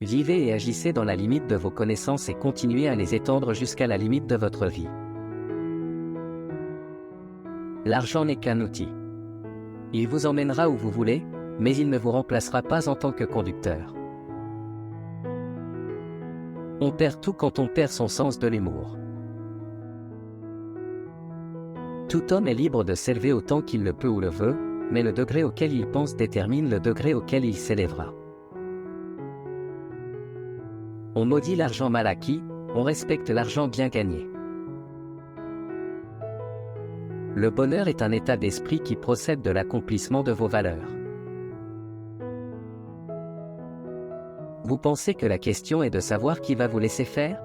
Vivez et agissez dans la limite de vos connaissances et continuez à les étendre jusqu'à la limite de votre vie. L'argent n'est qu'un outil. Il vous emmènera où vous voulez, mais il ne vous remplacera pas en tant que conducteur. On perd tout quand on perd son sens de l'humour. Tout homme est libre de s'élever autant qu'il le peut ou le veut, mais le degré auquel il pense détermine le degré auquel il s'élèvera. On maudit l'argent mal acquis, on respecte l'argent bien gagné. Le bonheur est un état d'esprit qui procède de l'accomplissement de vos valeurs. Vous pensez que la question est de savoir qui va vous laisser faire?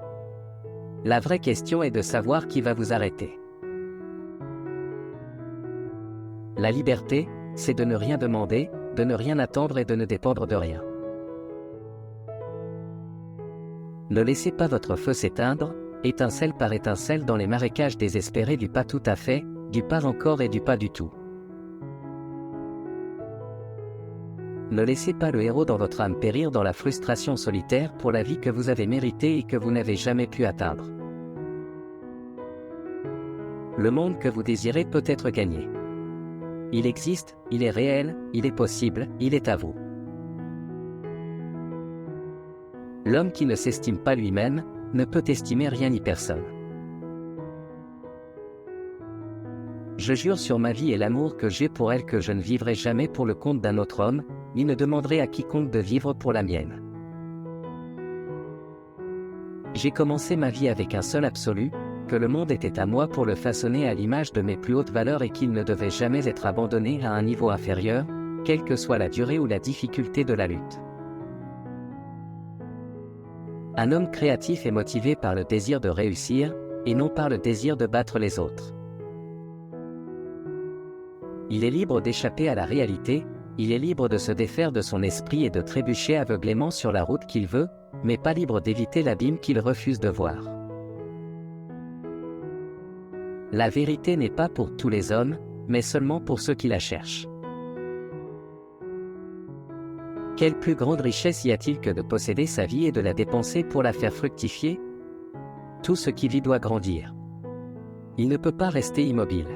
La vraie question est de savoir qui va vous arrêter. La liberté, c'est de ne rien demander, de ne rien attendre et de ne dépendre de rien. Ne laissez pas votre feu s'éteindre, étincelle par étincelle dans les marécages désespérés du pas tout à fait, du pas encore et du pas du tout. Ne laissez pas le héros dans votre âme périr dans la frustration solitaire pour la vie que vous avez méritée et que vous n'avez jamais pu atteindre. Le monde que vous désirez peut être gagné. Il existe, il est réel, il est possible, il est à vous. L'homme qui ne s'estime pas lui-même, ne peut estimer rien ni personne. Je jure sur ma vie et l'amour que j'ai pour elle que je ne vivrai jamais pour le compte d'un autre homme, ni ne demanderai à quiconque de vivre pour la mienne. J'ai commencé ma vie avec un seul absolu, que le monde était à moi pour le façonner à l'image de mes plus hautes valeurs et qu'il ne devait jamais être abandonné à un niveau inférieur, quelle que soit la durée ou la difficulté de la lutte. Un homme créatif est motivé par le désir de réussir, et non par le désir de battre les autres. Il est libre d'échapper à la réalité, il est libre de se défaire de son esprit et de trébucher aveuglément sur la route qu'il veut, mais pas libre d'éviter l'abîme qu'il refuse de voir. La vérité n'est pas pour tous les hommes, mais seulement pour ceux qui la cherchent. Quelle plus grande richesse y a-t-il que de posséder sa vie et de la dépenser pour la faire fructifier? Tout ce qui vit doit grandir. Il ne peut pas rester immobile.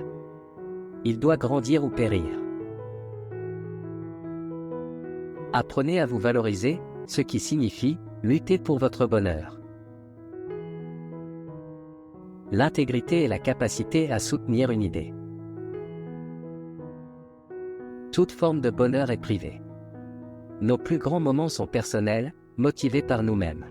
Il doit grandir ou périr. Apprenez à vous valoriser, ce qui signifie lutter pour votre bonheur. L'intégrité est la capacité à soutenir une idée. Toute forme de bonheur est privée. Nos plus grands moments sont personnels, motivés par nous-mêmes.